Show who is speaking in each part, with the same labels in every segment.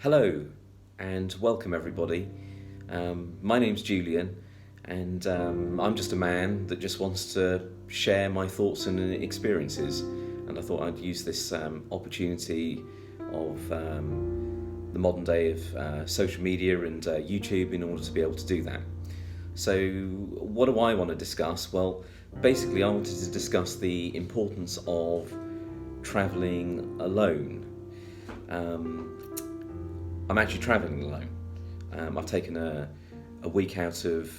Speaker 1: Hello and welcome everybody. My name's Julian and I'm just a man that just wants to share my thoughts and experiences, and I thought I'd use this opportunity of the modern day of social media and YouTube in order to be able to do that. So what do I want to discuss? Well, basically I wanted to discuss the importance of travelling alone. I'm actually travelling alone. I've taken a week out of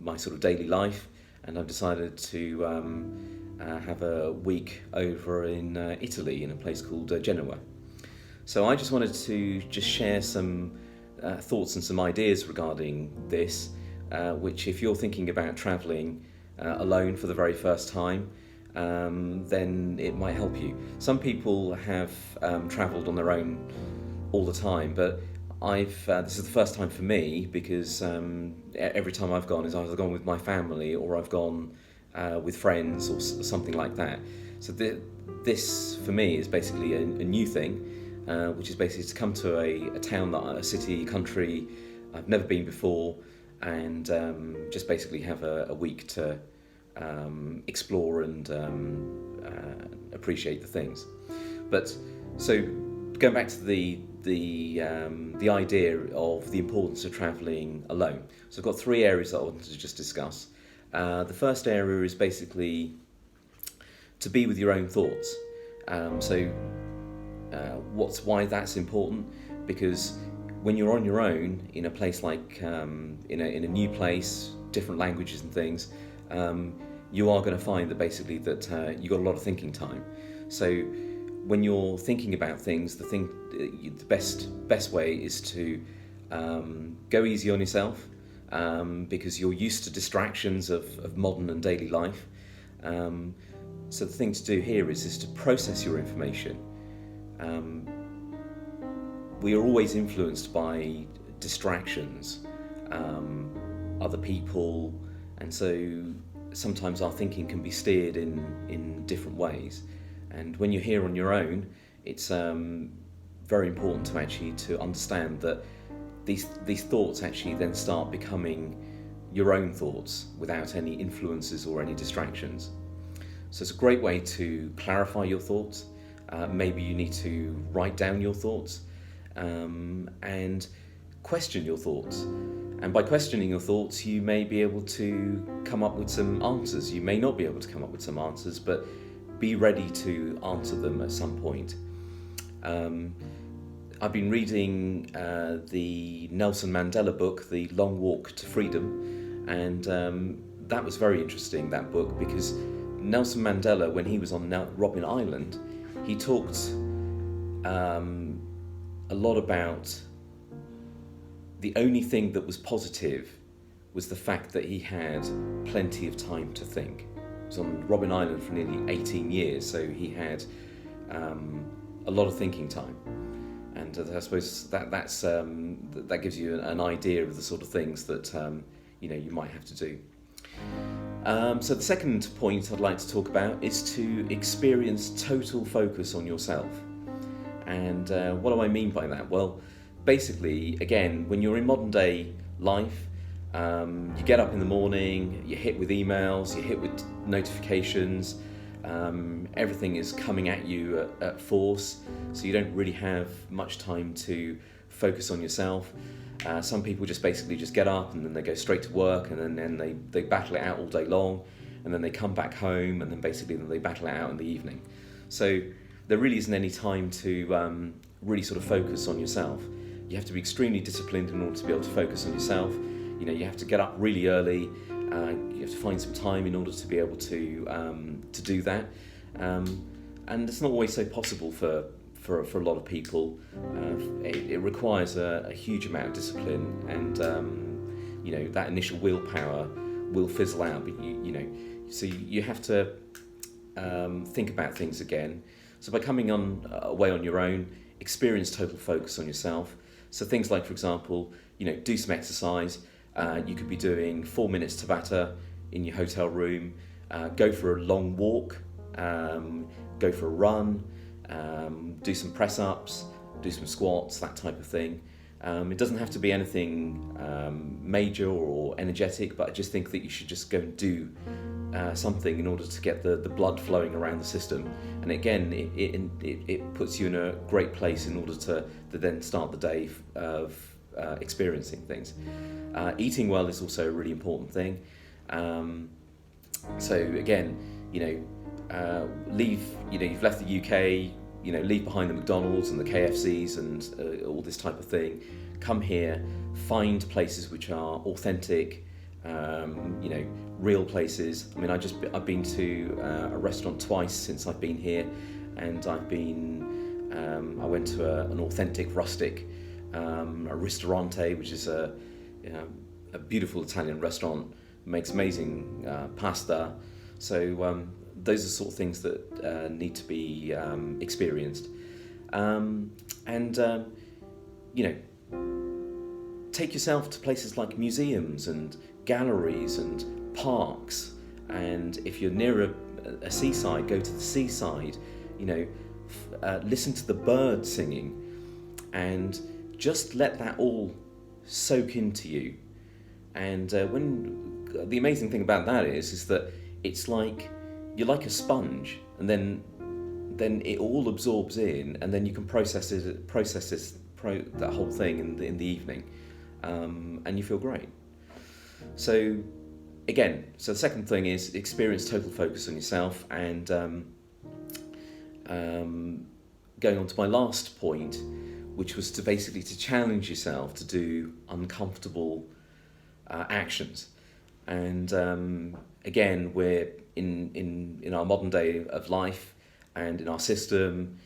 Speaker 1: my sort of daily life, and I've decided to have a week over in Italy in a place called Genoa. So I just wanted to just share some thoughts and some ideas regarding this, which if you're thinking about travelling alone for the very first time, then it might help you. Some people have travelled on their own all the time, but this is the first time for me because every time I've gone is either gone with my family or I've gone with friends or something like that. So this for me is basically a new thing, which is basically to come to a town, a city, country I've never been before, and just basically have a week to explore and appreciate the things. But so going back to the idea of the importance of travelling alone. So I've got three areas that I wanted to just discuss. The first area is basically to be with your own thoughts. Why that's important? Because when you're on your own in a place like in a new place, different languages and things, you are going to find that basically that you've got a lot of thinking time. So when you're thinking about things, the best way is to go easy on yourself, because you're used to distractions of modern and daily life. So the thing to do here is to process your information. We are always influenced by distractions, other people, and so sometimes our thinking can be steered in different ways. And when you're here on your own, it's very important to understand that these thoughts actually then start becoming your own thoughts without any influences or any distractions. So it's a great way to clarify your thoughts. Maybe you need to write down your thoughts and question your thoughts. And by questioning your thoughts, you may be able to come up with some answers. You may not be able to come up with some answers, but be ready to answer them at some point. I've been reading the Nelson Mandela book, The Long Walk to Freedom, and that was very interesting, that book, because Nelson Mandela, when he was on Robben Island, he talked a lot about the only thing that was positive was the fact that he had plenty of time to think. He was on Robben Island for nearly 18 years, so he had a lot of thinking time. And I suppose that gives you an idea of the sort of things that you might have to do. So the second point I'd like to talk about is to experience total focus on yourself. And what do I mean by that? Well, basically, again, when you're in modern day life, you get up in the morning, you're hit with emails, you're hit with notifications, everything is coming at you at force, so you don't really have much time to focus on yourself. Some people just get up and then they go straight to work, and then they battle it out all day long, and then they come back home, and then they battle it out in the evening. So there really isn't any time to really sort of focus on yourself. You have to be extremely disciplined in order to be able to focus on yourself. You have to get up really early. You have to find some time in order to be able to do that. And it's not always so possible for a lot of people. It requires a huge amount of discipline, and that initial willpower will fizzle out. But so you have to think about things again. So by coming away on your own, experience total focus on yourself. So things like, for example, do some exercise. You could be doing 4 minutes Tabata in your hotel room. Go for a long walk. Go for a run. Do some press-ups. do some squats, that type of thing. It doesn't have to be anything major or energetic, but I just think that you should just go and do something in order to get the blood flowing around the system. And again, it puts you in a great place in order to then start the day of experiencing things. Eating well is also a really important thing. So again, you've left the UK, leave behind the McDonald's and the KFCs and all this type of thing. Come here, find places which are authentic, real places. I mean, I've been to a restaurant twice since I've been here, and I went to an authentic rustic a ristorante, which is a beautiful Italian restaurant, makes amazing pasta. So those are the sort of things that need to be experienced. Take yourself to places like museums and galleries and parks. And if you're near a seaside, go to the seaside. Listen to the birds singing, and just let that all soak into you. And the amazing thing about that is that it's like you're like a sponge, and then it all absorbs in, and then you can process that whole thing in the evening, and you feel great. So again, the second thing is experience total focus on yourself. And going on to my last point, which was to basically to challenge yourself to do uncomfortable actions. And again, we're in our modern day of life and in our system,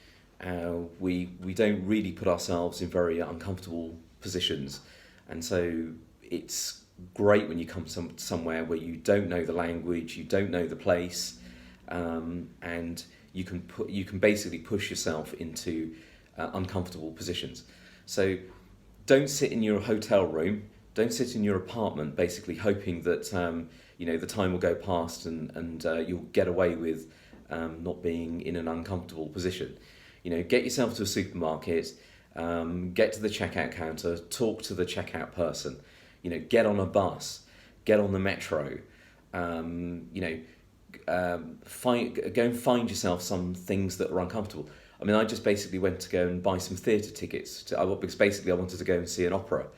Speaker 1: we don't really put ourselves in very uncomfortable positions. And so it's great when you come somewhere where you don't know the language, you don't know the place, and you can basically push yourself into uncomfortable positions. So don't sit in your hotel room, don't sit in your apartment basically hoping that the time will go past and you'll get away with not being in an uncomfortable position. Get yourself to a supermarket, get to the checkout counter, talk to the checkout person, get on a bus, get on the metro, go and find yourself some things that are uncomfortable. I mean, I just basically went to go and buy some theatre tickets because basically I wanted to go and see an opera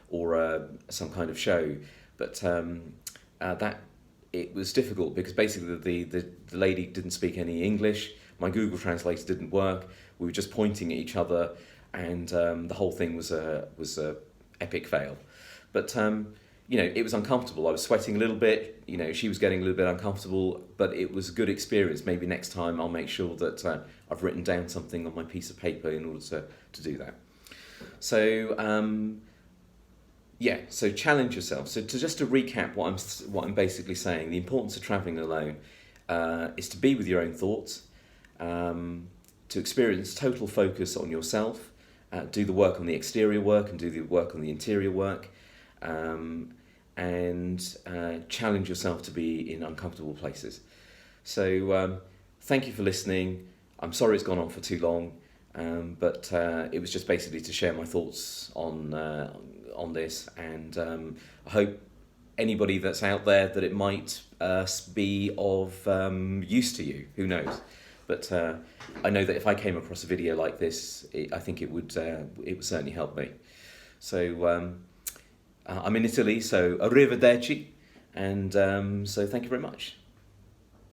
Speaker 1: or some kind of show, but it was difficult because basically the lady didn't speak any English. My Google Translator didn't work. We were just pointing at each other, and the whole thing was a epic fail. But it was uncomfortable. I was sweating a little bit. She was getting a little bit uncomfortable, but it was a good experience. Maybe next time I'll make sure that I've written down something on my piece of paper in order to do that. So so challenge yourself. So to recap what I'm basically saying, the importance of traveling alone is to be with your own thoughts, to experience total focus on yourself, do the work on the exterior work and do the work on the interior work, and challenge yourself to be in uncomfortable places. So thank you for listening. I'm sorry it's gone on for too long, but it was just basically to share my thoughts on this, and I hope anybody that's out there that it might be of use to you. Who knows? But I know that if I came across a video like this, I think it would certainly help me. So I'm in Italy, so arrivederci, and so thank you very much.